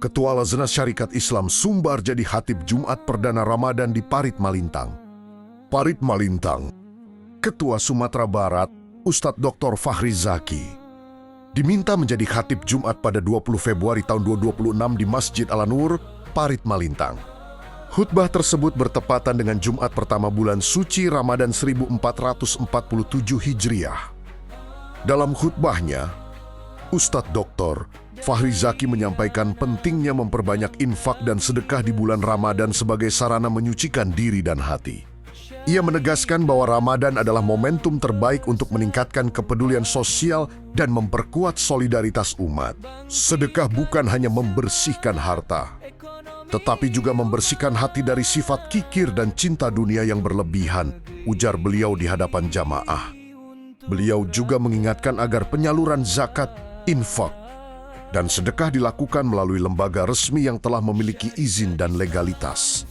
Ketua Lajnah Syarikat Islam Sumbar jadi khatib Jumat Perdana Ramadan di Parit Malintang. Parit Malintang, Ketua Sumatera Barat, Ustadz Dr. Fahri Zaki, diminta menjadi khatib Jumat pada 20 Februari tahun 2026 di Masjid Al-Nur, Parit Malintang. Khutbah tersebut bertepatan dengan Jumat pertama bulan suci Ramadan 1447 Hijriah. Dalam khutbahnya, Ustadz Dr. Fahri Zaki menyampaikan pentingnya memperbanyak infak dan sedekah di bulan Ramadan sebagai sarana menyucikan diri dan hati. Ia menegaskan bahwa Ramadan adalah momentum terbaik untuk meningkatkan kepedulian sosial dan memperkuat solidaritas umat. Sedekah bukan hanya membersihkan harta, tetapi juga membersihkan hati dari sifat kikir dan cinta dunia yang berlebihan, ujar beliau di hadapan jamaah. Beliau juga mengingatkan agar penyaluran zakat, infak, dan sedekah dilakukan melalui lembaga resmi yang telah memiliki izin dan legalitas,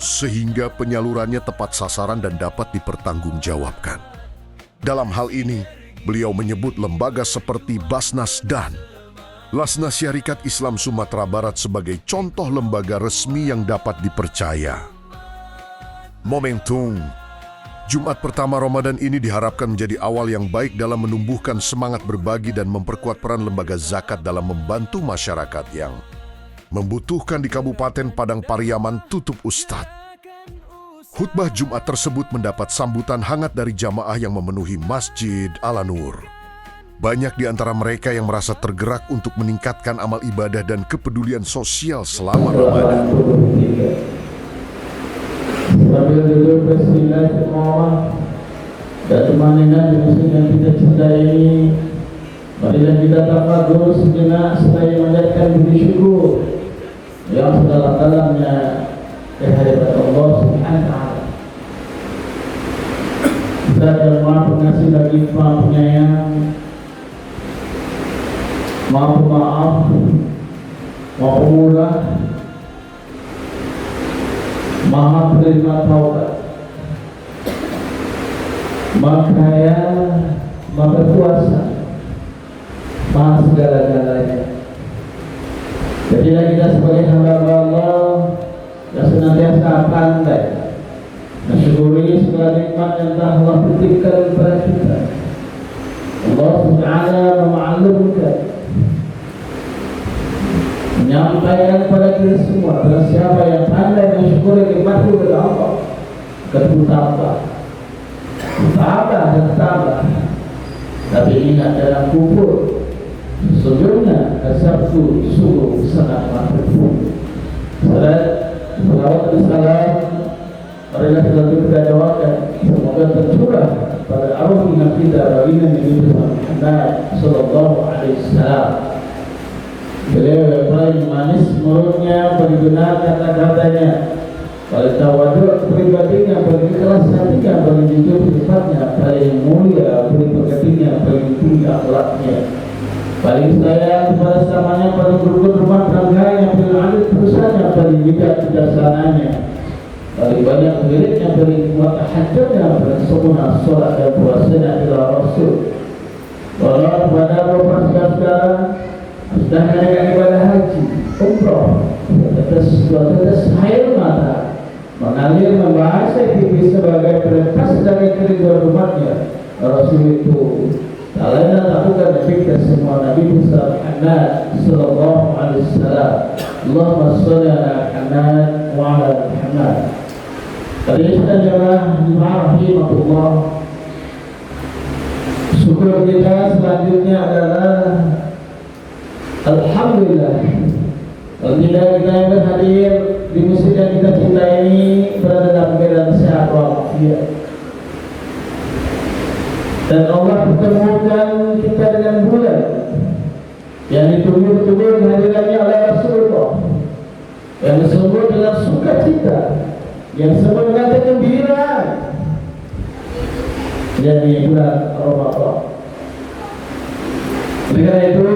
sehingga penyalurannya tepat sasaran dan dapat dipertanggungjawabkan. Dalam hal ini, beliau menyebut lembaga seperti Basnas dan Lajnah Syarikat Islam Sumatera Barat sebagai contoh lembaga resmi yang dapat dipercaya. Momentum Jumat pertama Ramadan ini diharapkan menjadi awal yang baik dalam menumbuhkan semangat berbagi dan memperkuat peran lembaga zakat dalam membantu masyarakat yang membutuhkan di Kabupaten Padang Pariaman Tutup Ustad. Khutbah Jumat tersebut mendapat sambutan hangat dari jamaah yang memenuhi Masjid Al-Nur. Banyak di antara mereka yang merasa tergerak untuk meningkatkan amal ibadah dan kepedulian sosial selama Ramadan. Sambil duduk bersila-sila dan teman-teman di masjid yang kita cintai ini, marilah kita tafakur sejenak seraya menjadikan budi syukur yang sedalam-dalamnya kehadirat Allah Subhanahu wa Ta'ala. Zat yang Maha Pengasih lagi Maha Penyayang, Maha Pemaaf, Maha Pemurah, Maha penerima taubat, Maha Kaya, Maha Kuasa, Maha segala-galanya. Jadilah kita sebagai hamba Allah yang senantiasa pandai mensyukuri segala nikmat yang telah Allah berikan kepada kita. Allah Subhanahu memaklumkan, menyampaikan kepada kita semua, adalah siapa yang pandai mensyukuri nikmat itu kepada Allah, bertambah dan tambah. Tapi ingat dalam kubur, sesungguhnya azabku sungguh sangat mengerikan. Salawat dan salam marilah kita doakan semoga tercurah pada arwah ingat kita baginda Nabi Muhammad sallallahu alaihi wasallam. Beliau yang paling manis mulutnya, paling benar kata-katanya, paling tawaduk pribadinya, paling ikhlas hatinya, paling jujur sifatnya, paling mulia pribadinya, paling tinggi akhlaknya, paling sayang kepada samanya, paling berukun rumah tangganya, paling adil perusahaannya, paling bijak bijaksananya, paling banyak wiridnya, paling kuat tahajudnya, paling sempurna sholat dan puasanya adalah Rasul. Walau kepada beberapa sekarang sudah menaikkan ibadah haji, umroh, tetes air mata mengalir membahasa pipi sebagai perlepas dari keriduan umatnya. Rasul itu tak lain dan tak bukan Nabi kita semua, Nabi Muhammad sallallahu alaihi wasallam. Allahumma sholli ala Muhammad wa ala Muhammad. Tadi sudah jemaah rahimahullah. Syukur kita selanjutnya adalah alhamdulillah, alhamdulillah kita yang berhadir di masjid yang kita cintai ini berada dalam keadaan sehat walafiat, dan Allah pertemukan kita dengan bulan yang ditunggu-tunggu kehadirannya oleh Rasulullah, yang disebut dengan sukacita, yang disebut dengan kegembiraan, jadi bulan Ramadan. Oleh karena itu,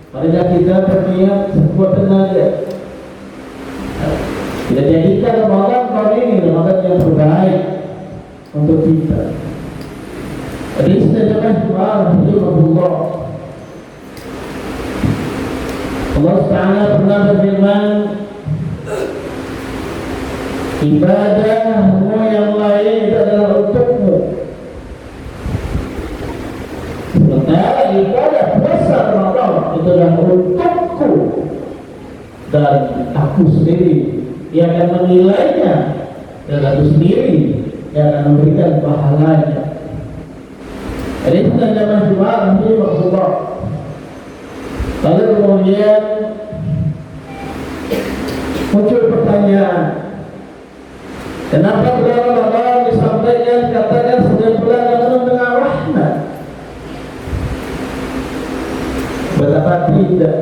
marilah kita berniat sekuat tenaga, kita jadikan Ramadan tahun ini Ramadan yang terbaik untuk kita. Jadi saya jemaah rahimahullah, Allah Ta'ala pernah berfirman, ibadahmu yang lain itu adalah untukmu. Sementara ibadah puasa Ramadan itu adalah untukku dan aku sendiri yang akan menilainya, dan aku sendiri yang akan memberikan pahalanya. Jadi itu adalah Jumat nanti Rasulullah. Lalu kemudian muncul pertanyaan, kenapa bulan Ramadan disampaikan katakan sebagai bulan yang penuh dengan rahmat? Betapa tidak.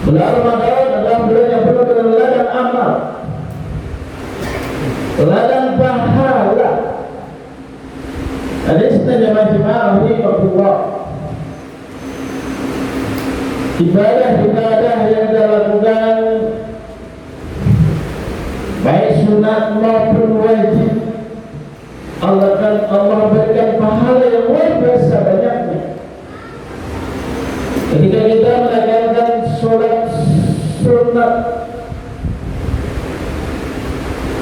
Bulan Ramadan adalah bulan yang penuh dengan ladang amal, ladang pahala. Ada istilah jemaah rahimahullah. Ibadah-ibadah yang dilakukan baik sunat maupun wajib, Allah berikan pahala yang luar biasa banyaknya. Ketika kita melakukan sholat sunat,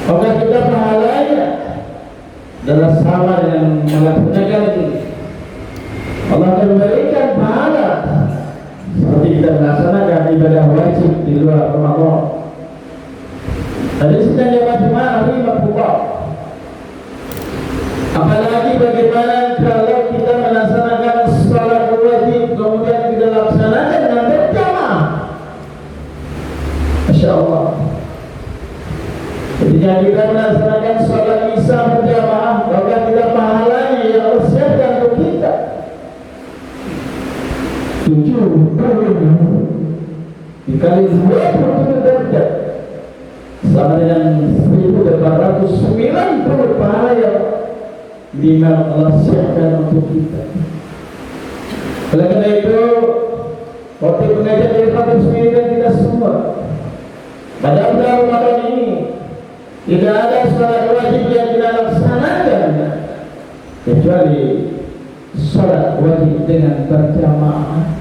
maka kita pahalanya adalah sama dengan melaksanakan. Allah akan memberikan pahala seperti kita melaksanakan ibadah wajib di luar Ramadan. Ada sedang jemaah rahimahullah. Apalagi bagaimana kalau kita melaksanakan salat wajib kemudian kita laksanakan dengan berjamaah. Masya Allah. Ketika kita melaksanakan salat isya berjamaah, maka kita pahalanya yang Allah siapkan untuk kita 70 dikali 27 derajat sama dengan 1890 pahala yang dimana Allah siapkan untuk kita. Oleh karena itu, waktu mengajar dari khatib sendiri dan kita semua pada bulan Ramadan ini tidak ada salat wajib yang kita laksanakan kecuali salat wajib dengan berjamaah.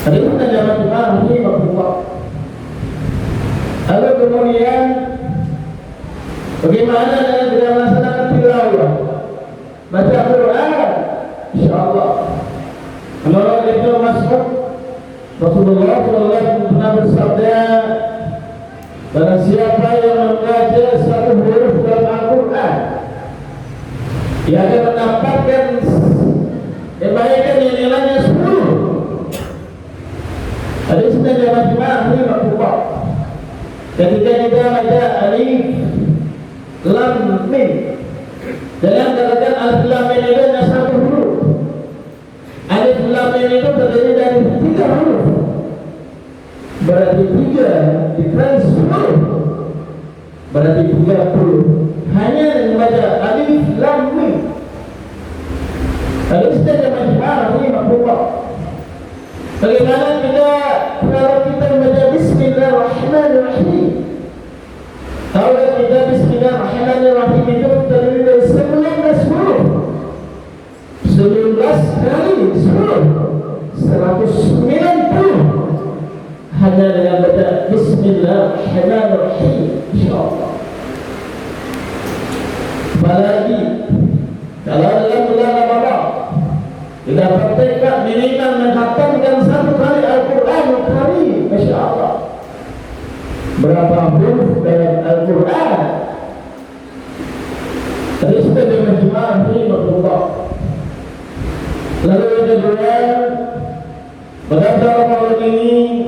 Ada yang jamaah rahimahullah. Lalu kemudian bagaimana dengan kita melaksanakan tilawah, baca Quran? InsyaAllah menurut Ibnu Mas'ud, Rasulullah SAW pernah bersabda, barang siapa yang membaca satu huruf dalam Al-Quran, dia akan mendapatkan kebaikan yang nilainya 10. Ada istilah jamaah rahimahullah. Ketika kita baca alif lam mim, jangan katakan alif lam mim itu hanya satu huruf. Alif lam mim itu terdiri dari 3 huruf. Berarti 3 dikali 10, berarti 30. Hanya membaca alif lam mim. Ada istilah jamaah rahimahullah. Bagaimana kalau kita membaca Bismillahirrahmanirrahim? Kalau kita Bismillahirrahmanirrahim itu terdiri dari 19 huruf, 19 kali 10, 190. Hanya dengan baca Bismillahirrahmanirrahim, insyaAllah. Apalagi kalau dalam bulan Ramadan kita praktekkan minimal menghatamkan 1 kali Al-Quran Al-Karim, Masya Allah. Berapa huruf dalam Al-Quran? Tadi sudah dimajma'ah rahimahullah. Lalu yang kedua, pada Ramadan ini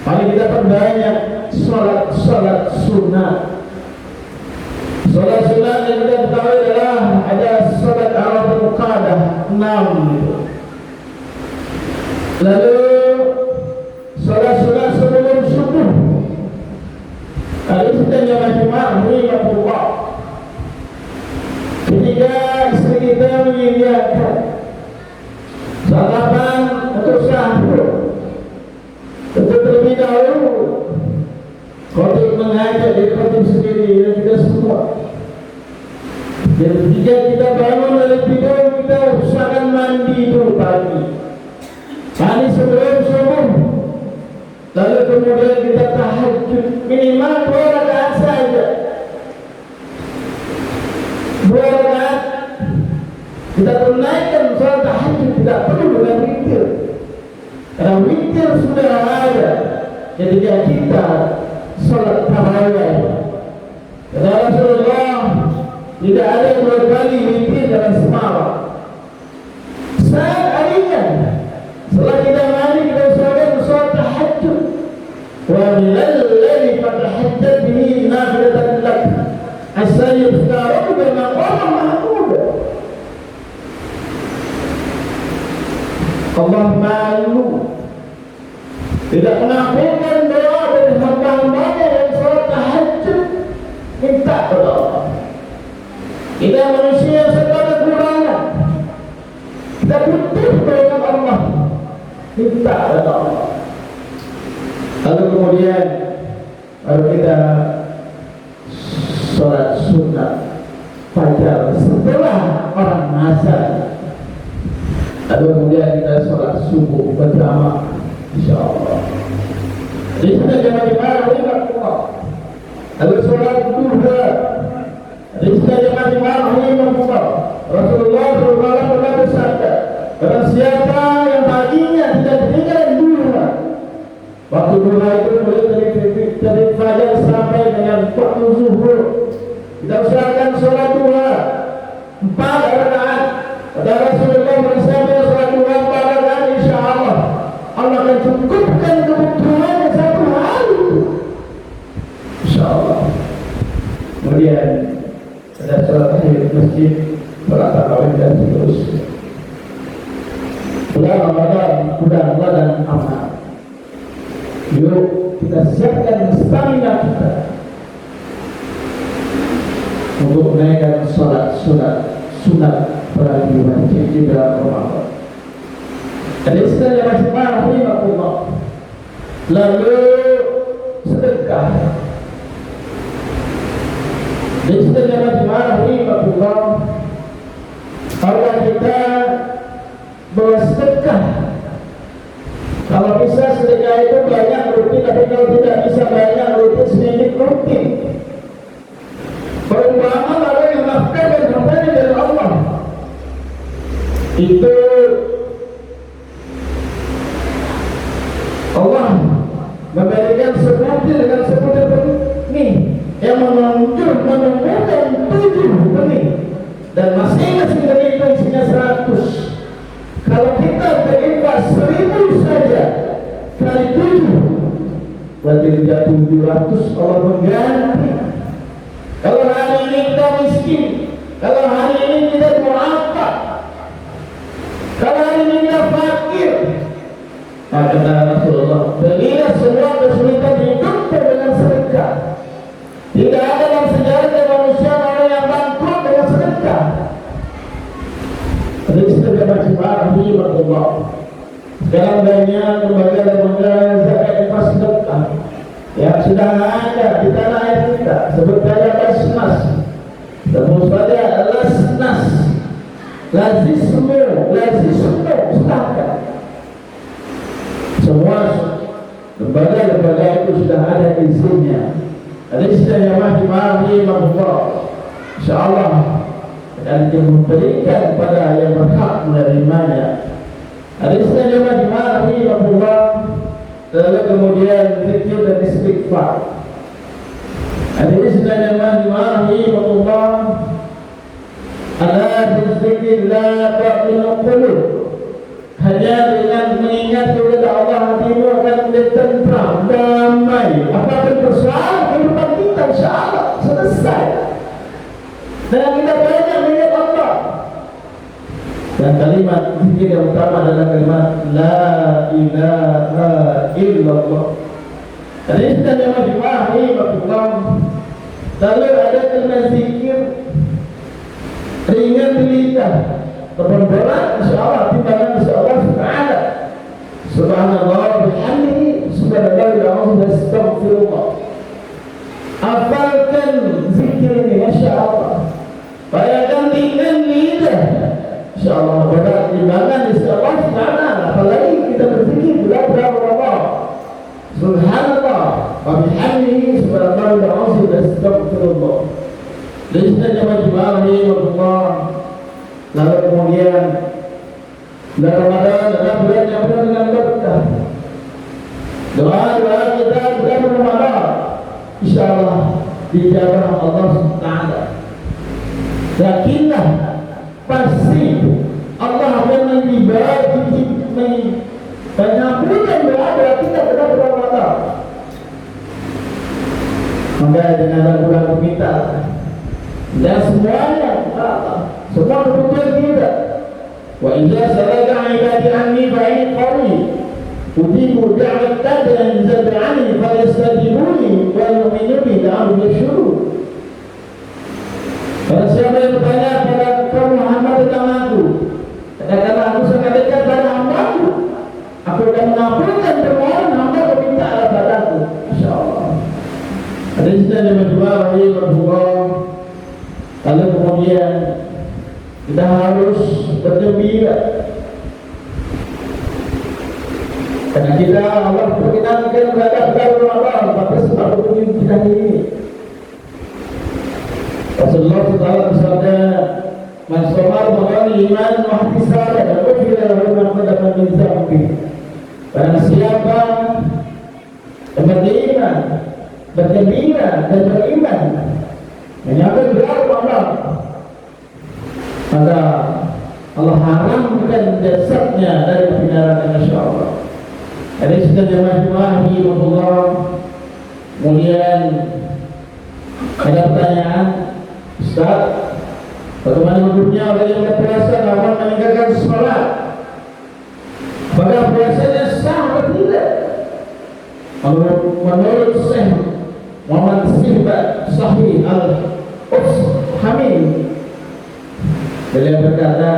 mari kita perbanyak salat sunat. Salat sunat yang kita ketahui adalah ada salat Arafah Qadah 6. Lalu salat sunat sebelum subuh. Ada sedangnya majma'ah rahimahullah. Ketika istri kita menyediakan sarapan untuk sahur, untuk terlebih dahulu khotib mengajak di khotib sendiri dan kita semua. Dan ketika kita bangun dari tidur, kita usahakan mandi dulu pagi. sebelum subuh, lalu kemudian kita tahajud minimal 2 rakaat saja. 2 rakaat kita tunaikan sholat tahajud, tidak perlu dengan witir. Karena witir sudah ada ketika kita sholat tarawih. Kata Rasulullah, tidak ada 2 kali witir dalam semalam. Saat harinya setelah kita mandi, kita usahakan sholat tahajud. Wa minal laili fatahajjad bihi nafilatan lak asa yuftaru bima qala mahmud. Allah malu tidak mengampaikan doa dari hamba-hambanya yang sholat tahajud minta kepada Allah. Kita manusia serba kekurangan, kita butuh dengan Allah, minta kepada Allah. Lalu kemudian baru kita sholat sunnah fajar setelah orang azan. Lalu kemudian kita sholat subuh berjamaah, insyaallah. Jadi kita jamaah di mana? Allah. Lalu sholat duha. Jadi kita jamaah di mana? Allah. Rasulullah SAW pernah bersabda, barang siapa yang paginya tidak tinggal duha, waktu duha itu mulai dari fajar sampai dengan waktu zuhur, kita usahakan sholat duha 4 rakaat. Kata Rasulullah bersabda, sholat duha 4 rakaat, insyaallah Allah akan cukupkan kebutuhannya 1 hari, insyaallah. Kemudian ada sholat tahiyat masjid, sholat tarawih dan seterusnya. Bulan Ramadan, bulan amal. Yuk kita siapkan stamina kita untuk menaikkan sholat sunat bagi wajib di dalam Ramadan. Dan istilahnya masing-masing rahimahullah. Lalu sedekah. Dan istilahnya masing-masing rahimahullah. Kalau kita bersedekah, kalau bisa sedekah itu banyak rutin, tapi kalau tidak bisa banyak rutin, sedikit rutin. Perumpamaan orang yang nafkahkan hartanya dari Allah itu Allah memberikan sebutir dengan sebutir benih yang menunjukkan 7 benih, dan masing-masing benih itu isinya 100. Kalau kita berinfak 1000 saja kali 7, berarti dia 700. Allah mengganti. Kalau hari ini kita miskin, kalau hari ini kita duafa, kalau hari ini kita fakir, maka kata Rasulullah, berilah semua kesulitan hidup dengan sedekah. Tidak ada dalam sejarah manusia orang yang bangkrut dengan sedekah. Sedekah masing-masing Allah. Sekarang banyak lembaga-lembaga zakat infak sedekah yang sudah ada di tanah air kita, sebut saja Basnas, sebut saja Lasnas, Lazisme, sedekah. Semua lembaga-lembaga itu sudah ada izinnya. Ada istilahnya masing-masing Allah. Insyaallah akan diberikan pada yang berhak menerimanya. Ada istilahnya masing-masing Allah. Lalu kemudian zikir dan istighfar. Ada istilahnya masing-masing Allah. Ala bizikrillah ta'minul qulub. Hanya dengan mengingat kepada Allah hatimu akan tentram, damai. Apapun persoalan kehidupan kita, insyaallah selesai. Dan kita banyak mengingat Allah. Dan kalimat zikir yang utama adalah kalimat La ilaha illallah. Dan ini sudah masing-masing Allah. Lalu ada kalimat zikir ringan di lidah, berat insyaallah timbangan insyaallah taala. Subhanallah bihamdihi, subhanallah wa astaghfirullah. Hafalkan zikir ini, masyaallah. Bayangkan ringan lidah, insyaallah berat timbangan insyaallah taala. Apalagi kita berzikir bulan Ramadan. Subhanallah wa bihamdihi subhanallahil azim astagfirullah. Lista jemaah rahimahullah. Lalu kemudian bulan Ramadan adalah bulan yang penuh dengan berkah. Doa-doa kita bulan Ramadan insyaallah dijabah Allah SWT. Yakinlah pasti Allah akan mengabulkan doa-doa kita pada bulan Ramadan. Maka dengan bulan meminta dan semuanya semua kebutuhan kita. Wa idza salaka ibadi anni fa inni qarib ujibu da'wat da'i idza da'ani falyastajibuni wa yu'minu bi la'allahum yashkurun. Kalau siapa yang bertanya pada kaum Muhammad tentang aku, katakanlah aku sangat dekat pada hamba-Ku. Aku akan mengabulkan permohonan hamba meminta padaku. Insyaallah. Ada cerita yang kedua rahimahullah. Lalu kemudian kita harus bergembira karena kita Allah perkenankan pada bulan Ramadan pada sebab berkunjung kita ini. Rasulullah SAW bersabda, "Man shoma Ramadan iman wa ihtisaban ghufira lahu ma taqaddama min dhanbi." Barang siapa yang beriman, bergembira dan beriman menyambut bulan Ramadan, maka Allah haramkan jasadnya dari api neraka insyaallah. Ada sudah jemaah rahimahullah. Kemudian ada pertanyaan, Ustaz, bagaimana hukumnya orang yang berpuasa namun meninggalkan sholat? Apakah puasanya sah atau tidak? Menurut Syekh Muhammad Sihbat Sahih Al-Hamid, beliau berkata,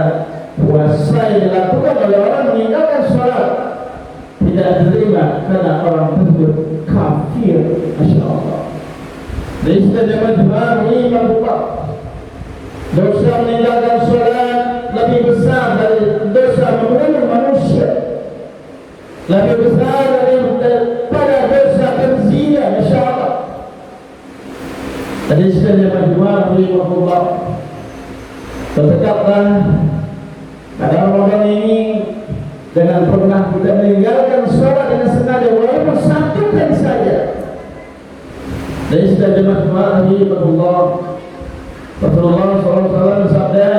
puasa yang dilakukan oleh orang meninggalkan sholat tidak diterima karena orang tersebut kafir. Masya Allah. Dan istilah jemaah rahimahullah, dosa meninggalkan sholat lebih besar dari dosa membunuh manusia, lebih besar daripada dosa berzina. Masya Allah. Dan istilah jemaah rahimahullah, bertekadlah pada Ramadan ini dengan pernah kita meninggalkan sholat dengan sengaja walaupun satu kali saja. Dan istilah jemaah rahimahullah, Rasulullah SAW bersabda,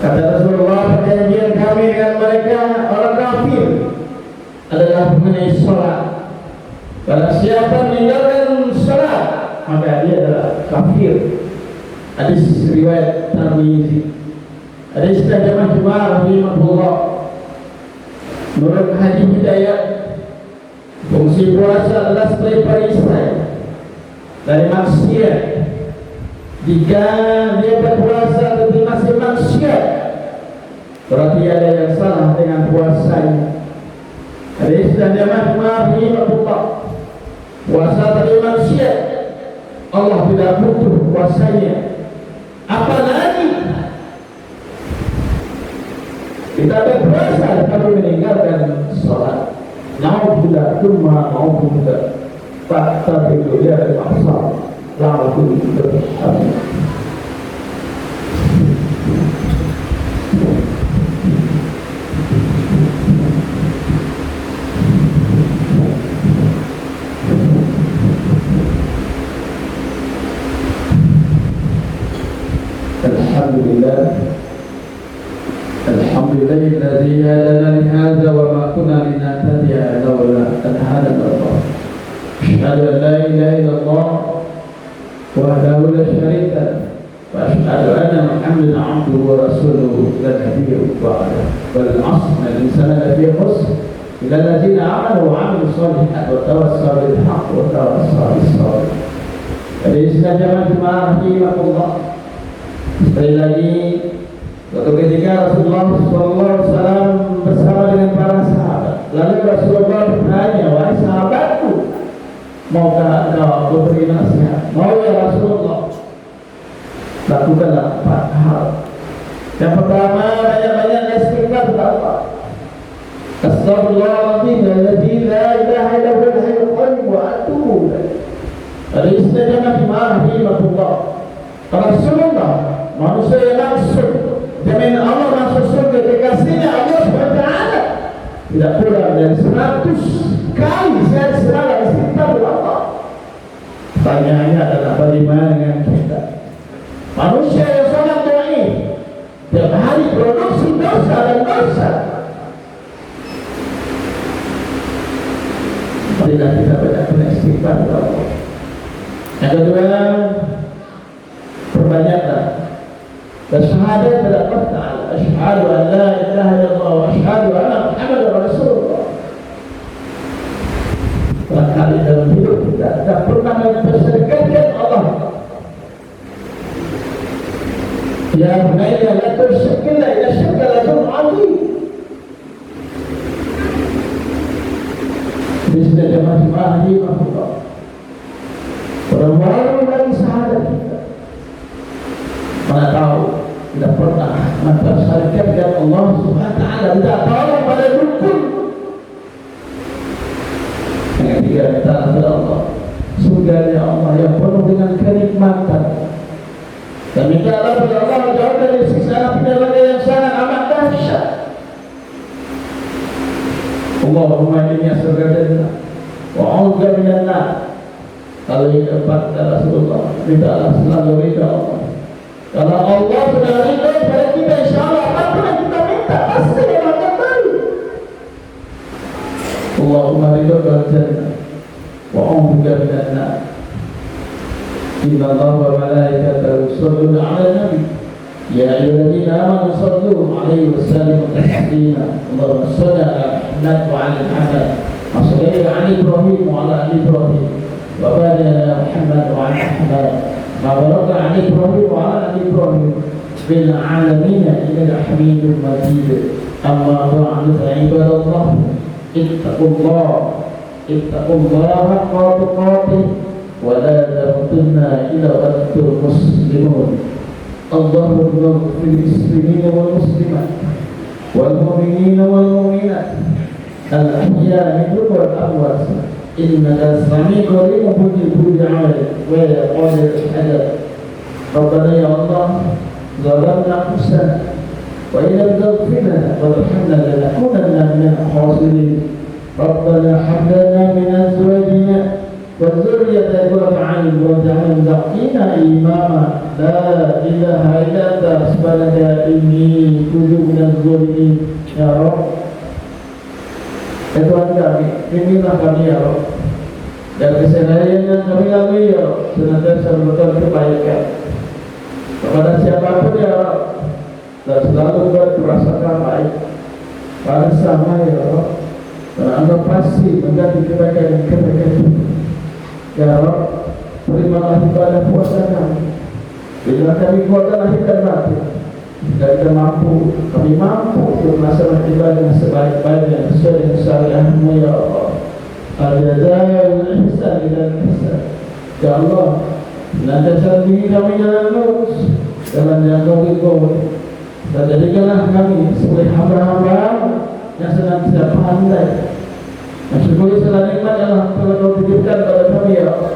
kata Rasulullah, perjanjian kami dengan mereka orang kafir adalah mengenai sholat. Kalau siapa meninggalkan sholat maka dia adalah kafir. Hadis riwayat Tirmizi. Ada istilah jemaah rahimahullah, menurut hadis Hidayah, fungsi puasa adalah sebagai perisai dari maksiat. Jika dia berpuasa tetapi masih maksiat, berarti ada yang salah dengan puasanya. Ada istilah jemaah rahimahullah, puasa tetapi maksiat, Allah tidak butuh puasanya. Apalagi kita berpuasa kalau meninggalkan sholat. Naudzubillah tsumma naudzubillah. Fakta itu dia dari asal. Lalu berhamd. Alhamdulillah alladzi hadana li hadza wa ma kunna linahtadiya lawla an hadana Allah. Asyhadu an la ilaha illallah wahdahu la syarika lahu wa asyhadu anna Muhammadan 'abduhu wa rasuluhu la nabiyya ba'dahu. Wal 'asr innal insana lafi khusr illa alladziina amanu wa 'amilus shalihaati wa tawassaw bil haqqi wa tawassaw bis sabr. Jadi jemaah rahimahullah, sekali lagi, suatu ketika Rasulullah SAW bersama dengan para sahabat, lalu Rasulullah bertanya, wahai sahabatku, maukah engkau beri nasihat? Mau ya Rasulullah. Lakukanlah 4 hal. Yang pertama, banyak-banyak istighfar kepada Allah. Astaghfirullahaladzim alladzi la ilaha illa huwal hayyul qayyum wa atubu ilaih. Al-istinajah rahimahullah. Rasulullah manusia yang langsung jamin Allah masuk surga kekasihnya Allah SWT tidak kurang dari 100 kali saya diserang istighfar Allah. Pertanyaannya adalah bagaimana dengan kita? Manusia yang sangat dhaif, tiap hari produksi dosa dan dosa. Marilah kita banyak istighfar Allah. Yang kedua, perbanyaklah bersyahadat pada Ta'ala. Asyhadu an la ilaha illallah wa asyhadu anna Muhammadar Rasulullah. Barangkali dalam hidup kita tak pernah memperserikatkan Allah. Ya bunayya la tusyrik billah, inna syirka la dzulmun 'adzim. Bisa jemaah rahimahullah. Orang-orang lagi sahadat kita. Mana tahu tidak pernah mempersyarikatkan Allah Subhanahu wa taala, tidak tolong pada dukun. Yang ketiga, minta kepada Allah surganya Allah yang penuh dengan kenikmatan. Dan minta kepada Allah jauh dari siksa api neraka yang sangat amat dahsyat. Allahumma inni as'aluka jannah wa a'udzubika minan nar. Kalau ini empat Rasulullah, mintalah selalu ridha Allah. Kalau Allah sudah ridha pada kita, insyaAllah apapun yang kita minta pasti akan kembali. Allahumma ridha wal jannah wa a'udzubika minan nar. Inna Allah wa malaikatahu yusholluna 'alan nabi. Ya ayyuhalladzina amanu shallu 'alaihi wa sallimu taslima. Allahumma shalli 'ala Muhammad wa 'ala Muhammad. Wa salli 'ala Ibrahim wa 'ala ali Ibrahim. Wa barik 'ala Muhammad wa 'ala Muhammad. Ma barakta 'ala Ibrahim wa 'ala ali Ibrahim fil 'alamin innaka Hamidum Majid. Amma ba'du fa ibadallah ittaqullaha haqqa tuqatih wa la tamutunna illa wa antum muslimun. Allahumma ighfir lil-muslimina wal muslimat wal mu'minina wal mu'minat al-ahya'i minhum wal amwat innaka sami'un qaribun mujibud da'wat wa ya qadir al-hajat. Rabbana ya Allah zalamna anfusana wa in lam taghfir lana wa tarhamna lanakunanna minal khasirin. Rabbana hab lana min azwajina wa dhurriyyatina qurrata a'yun waj'alna lil-muttaqina imama. La ilaha illa anta subhanaka inni kuntu minadz zalimin. Ya Rabb, ya Tuhan kami, bimbinglah kami ya Rabb, dan keseharian yang kami lalui ya Rabb senantiasa memberikan kebaikan kepada siapapun ya Rabb, dan selalu berprasangka baik pada sama ya Rabb, dan Anda pasti mengganti kebaikan itu. Ya Rabb, terimalah ibadah puasa kami. Bila kami kuat lahir dan batin, dan kita mampu, kami mampu untuk melaksanakan ibadah sebaik-baiknya sesuai dengan syariat-Mu ya Allah. Al-jazaa wal ihsan ila al-ihsan. Ya Allah, senantiasa bimbing kami jalan lurus, jalan yang Kau ridhoi, dan jadikanlah kami sebagai hamba-hamba yang senantiasa pandai mensyukuri segala nikmat yang telah Kau titipkan pada kami ya Allah.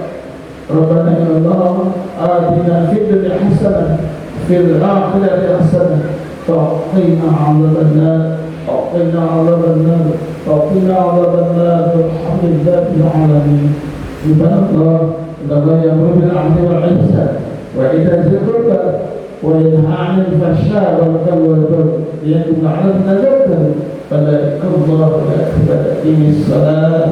Rabbana ya Allah, atina fid dunya hasanah fil akhirati hasanah wa qina 'adzaban nar وقنا عذاب النار وقنا عذاب النار والحمد لله رب العالمين. عباد الله إن الله يأمر بالعدل والإحسان وإيتاء ذي القربى وينهى عن الفحشاء والمنكر والبغي ليكن لعلكم تذكرون فلا الله أكبر. أقيموا الصلاة